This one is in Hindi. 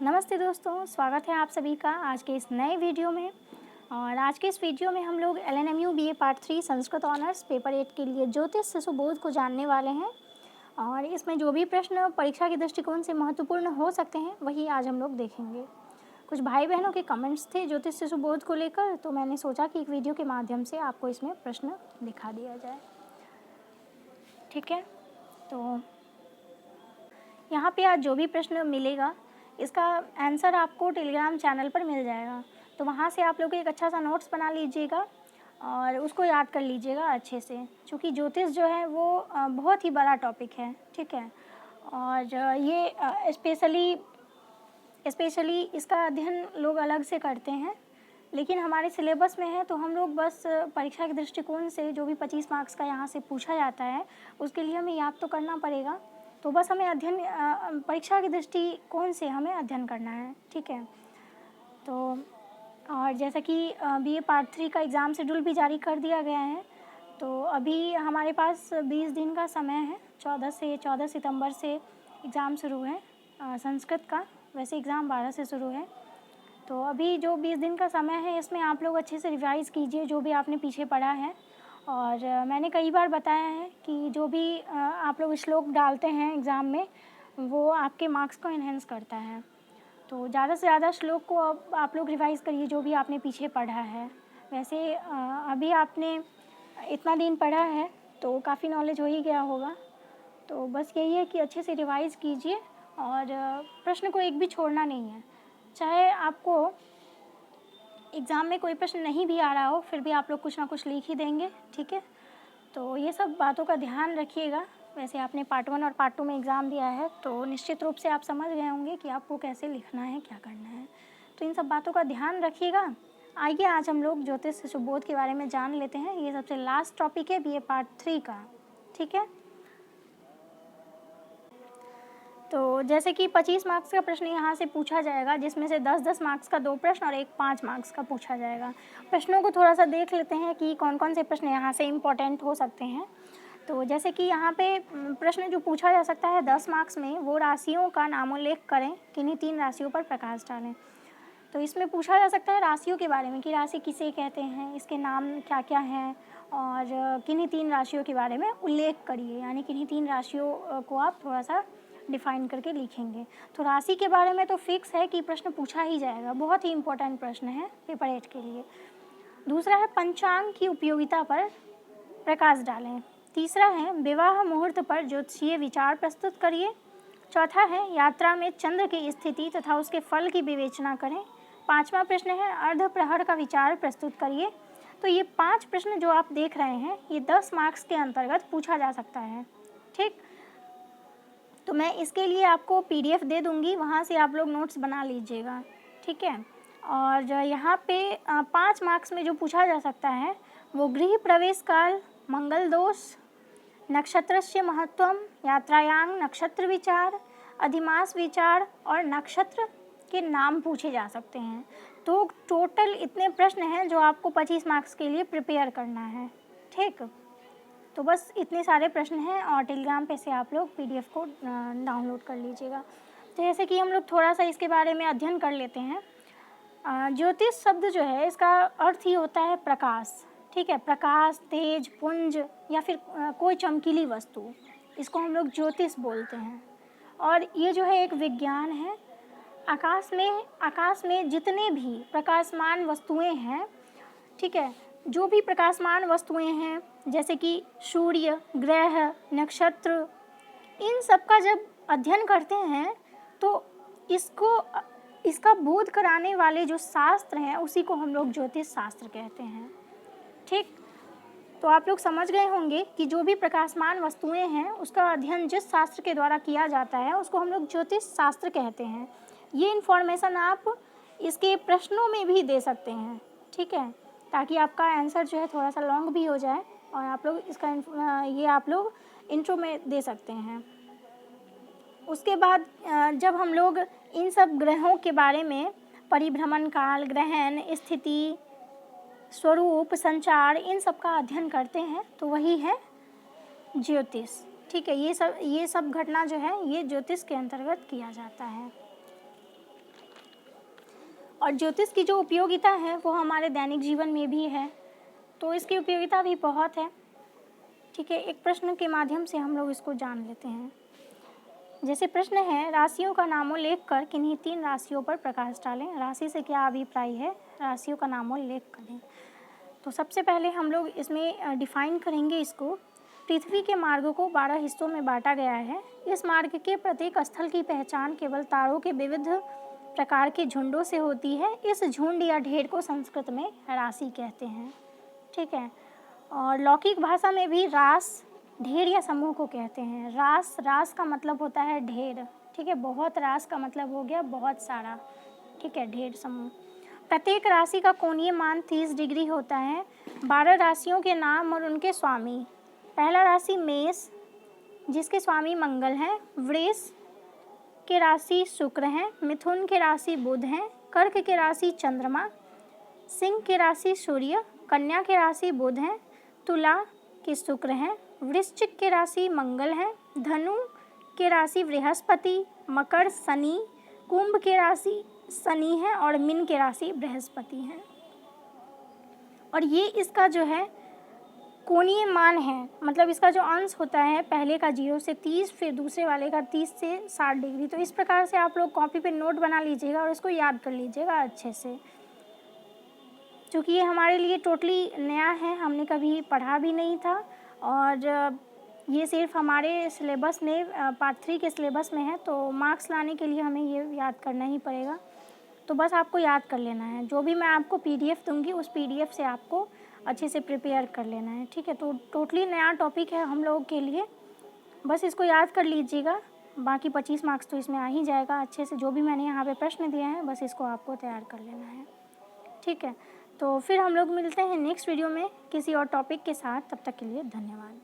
नमस्ते दोस्तों, स्वागत है आप सभी का आज के इस नए वीडियो में। और आज के इस वीडियो में हम लोग LNMU BA part 3 Sanskrit honours paper 8 के लिए ज्योतिष से सुबोध को जानने वाले हैं। और इसमें जो भी प्रश्न परीक्षा के दृष्टिकोण से महत्वपूर्ण हो सकते हैं वही आज हम लोग देखेंगे। कुछ भाई बहनों के कमेंट्स थे ज्योतिष से सुबोध को लेकर, तो मैंने सोचा कि एक वीडियो के माध्यम से आपको इसमें प्रश्न दिखा दिया जाए। ठीक है, तो यहाँ पे आज जो भी प्रश्न मिलेगा इसका आंसर आपको टेलीग्राम चैनल पर मिल जाएगा, तो वहाँ से आप लोग एक अच्छा सा नोट्स बना लीजिएगा और उसको याद कर लीजिएगा अच्छे से, क्योंकि ज्योतिष जो है वो बहुत ही बड़ा टॉपिक है। ठीक है, और ये स्पेशली इसका अध्ययन लोग अलग से करते हैं, लेकिन हमारे सिलेबस में है तो हम लोग बस परीक्षा के दृष्टिकोण से जो भी 25 मार्क्स का यहाँ से पूछा जाता है उसके लिए हमें याद तो करना पड़ेगा। तो बस हमें अध्ययन परीक्षा के दृष्टिकोण से हमें अध्ययन करना है। ठीक है, तो और जैसा कि BA पार्ट 3 का एग्ज़ाम शेड्यूल भी जारी कर दिया गया है, तो अभी हमारे पास 20 दिन का समय है। 14 सितंबर से एग्ज़ाम शुरू है संस्कृत का। वैसे एग्ज़ाम 12 से शुरू है, तो अभी जो 20 दिन का समय है इसमें आप लोग अच्छे से रिवाइज़ कीजिए जो भी आपने पीछे पढ़ा है। और मैंने कई बार बताया है कि जो भी आप लोग श्लोक डालते हैं एग्ज़ाम में वो आपके मार्क्स को इन्हेंस करता है, तो ज़्यादा से ज़्यादा श्लोक को अब आप लोग रिवाइज़ करिए जो भी आपने पीछे पढ़ा है। वैसे अभी आपने इतना दिन पढ़ा है तो काफ़ी नॉलेज हो ही गया होगा, तो बस यही है कि अच्छे से रिवाइज़ कीजिए और प्रश्न को एक भी छोड़ना नहीं है। चाहे आपको एग्ज़ाम में कोई प्रश्न नहीं भी आ रहा हो फिर भी आप लोग कुछ ना कुछ लिख ही देंगे। ठीक है, तो ये सब बातों का ध्यान रखिएगा। वैसे आपने पार्ट 1 और पार्ट 2 में एग्ज़ाम दिया है तो निश्चित रूप से आप समझ गए होंगे कि आपको कैसे लिखना है, क्या करना है, तो इन सब बातों का ध्यान रखिएगा। आइए आज हम लोग ज्योतिष से सुबोध के बारे में जान लेते हैं। ये सबसे लास्ट टॉपिक है BA पार्ट 3 का। ठीक है, तो जैसे कि 25 मार्क्स का प्रश्न यहाँ से पूछा जाएगा, जिसमें से 10-10 मार्क्स का 2 प्रश्न और एक 5 मार्क्स का पूछा जाएगा। प्रश्नों को थोड़ा सा देख लेते हैं कि कौन कौन से प्रश्न यहाँ से इम्पोर्टेंट हो सकते हैं। तो जैसे कि यहाँ पे प्रश्न जो पूछा जा सकता है 10 मार्क्स में, वो राशियों का नामोल्लेख करें, किन्हीं 3 राशियों पर प्रकाश डालें। तो इसमें पूछा जा सकता है राशियों के बारे में कि राशि किसे कहते हैं, इसके नाम क्या क्या हैं, और किन्हीं 3 राशियों के बारे में उल्लेख करिए, यानी किन्हीं 3 राशियों को आप थोड़ा सा डिफाइन करके लिखेंगे। तो राशि के बारे में तो फिक्स है कि प्रश्न पूछा ही जाएगा, बहुत ही इंपॉर्टेंट प्रश्न है पेपर 8 के लिए। दूसरा है पंचांग की उपयोगिता पर प्रकाश डालें। तीसरा है विवाह मुहूर्त पर ज्योतिषीय विचार प्रस्तुत करिए। चौथा है यात्रा में चंद्र की स्थिति तथा उसके फल की विवेचना करें। 5वां प्रश्न है अर्ध प्रहर का विचार प्रस्तुत करिए। तो ये 5 प्रश्न जो आप देख रहे हैं ये 10 मार्क्स के अंतर्गत पूछा जा सकता है। ठीक, तो मैं इसके लिए आपको PDF दे दूँगी, वहाँ से आप लोग नोट्स बना लीजिएगा। ठीक है, और यहाँ पे 5 मार्क्स में जो पूछा जा सकता है वो गृह प्रवेश काल, मंगल दोष, नक्षत्रस्य महत्वम, यात्रायांग नक्षत्र विचार, अधिमास विचार और नक्षत्र के नाम पूछे जा सकते हैं। तो टोटल इतने प्रश्न हैं जो आपको 25 मार्क्स के लिए प्रिपेयर करना है। ठीक, तो बस इतने सारे प्रश्न हैं और टेलीग्राम पे से आप लोग PDF को डाउनलोड कर लीजिएगा। तो जैसे कि हम लोग थोड़ा सा इसके बारे में अध्ययन कर लेते हैं। ज्योतिष शब्द जो है इसका अर्थ ही होता है प्रकाश। ठीक है, प्रकाश, तेज, पुंज या फिर कोई चमकीली वस्तु, इसको हम लोग ज्योतिष बोलते हैं। और ये जो है एक विज्ञान है। आकाश में जितने भी प्रकाशमान वस्तुएं हैं, ठीक है, जो भी प्रकाशमान वस्तुएं हैं जैसे कि सूर्य, ग्रह, नक्षत्र, इन सब का जब अध्ययन करते हैं तो इसका बोध कराने वाले जो शास्त्र हैं उसी को हम लोग ज्योतिष शास्त्र कहते हैं। ठीक, तो आप लोग समझ गए होंगे कि जो भी प्रकाशमान वस्तुएं हैं उसका अध्ययन जिस शास्त्र के द्वारा किया जाता है उसको हम लोग ज्योतिष शास्त्र कहते हैं। ये इन्फॉर्मेशन आप इसके प्रश्नों में भी दे सकते हैं। ठीक है, ताकि आपका आंसर जो है थोड़ा सा लॉन्ग भी हो जाए और आप लोग ये आप लोग इंट्रो में दे सकते हैं। उसके बाद जब हम लोग इन सब ग्रहों के बारे में परिभ्रमण काल, ग्रहण, स्थिति, स्वरूप, संचार, इन सब का अध्ययन करते हैं तो वही है ज्योतिष। ठीक है, ये सब घटना जो है ये ज्योतिष के अंतर्गत किया जाता है। और ज्योतिष की जो उपयोगिता है वो हमारे दैनिक जीवन में भी है, तो इसकी उपयोगिता भी बहुत है। ठीक है, एक प्रश्न के माध्यम से हम लोग इसको जान लेते हैं। जैसे प्रश्न है, राशियों का नामोल्लेख कर किन्हीं 3 राशियों पर प्रकाश डालें। राशि से क्या अभिप्राय है, राशियों का नामोल्लेख करें। तो सबसे पहले हम लोग इसमें डिफाइन करेंगे इसको। पृथ्वी के मार्ग को 12 हिस्सों में बांटा गया है। इस मार्ग के प्रत्येक स्थल की पहचान केवल तारों के विविध प्रकार के झुंडों से होती है। इस झुंड या ढेर को संस्कृत में राशि कहते हैं। ठीक है, और लौकिक भाषा में भी रास ढेर या समूह को कहते हैं। रास का मतलब होता है ढेर। ठीक है, बहुत रास का मतलब हो गया बहुत सारा। ठीक है, ढेर समूह। प्रत्येक राशि का कोणीय मान 30 डिग्री होता है। 12 राशियों के नाम और उनके स्वामी। पहला राशि मेष, जिसके स्वामी मंगल हैं। वृष के राशि शुक्र हैं। मिथुन के राशि बुध हैं। कर्क के राशि चंद्रमा। सिंह के राशि सूर्य। कन्या के राशि बुध हैं। तुला के शुक्र हैं। वृश्चिक के राशि मंगल हैं। धनु के राशि बृहस्पति। मकर शनि। कुंभ के राशि शनि है और मीन के राशि बृहस्पति हैं। और ये इसका जो है कोणीय मान है, मतलब इसका जो अंश होता है पहले का 0 से 30, फिर दूसरे वाले का 30 से 60 डिग्री। तो इस प्रकार से आप लोग कॉपी पे नोट बना लीजिएगा और इसको याद कर लीजिएगा अच्छे से, क्योंकि ये हमारे लिए टोटली नया है, हमने कभी पढ़ा भी नहीं था और ये सिर्फ हमारे सिलेबस में पार्ट 3 के सिलेबस में है। तो मार्क्स लाने के लिए हमें ये याद करना ही पड़ेगा। तो बस आपको याद कर लेना है। जो भी मैं आपको PDF दूंगी उस PDF से आपको अच्छे से प्रिपेयर कर लेना है। ठीक है, तो टोटली नया टॉपिक है हम लोगों के लिए, बस इसको याद कर लीजिएगा। बाकी 25 मार्क्स तो इसमें आ ही जाएगा अच्छे से। जो भी मैंने यहाँ पे प्रश्न दिए हैं बस इसको आपको तैयार कर लेना है। ठीक है, तो फिर हम लोग मिलते हैं नेक्स्ट वीडियो में किसी और टॉपिक के साथ। तब तक के लिए धन्यवाद।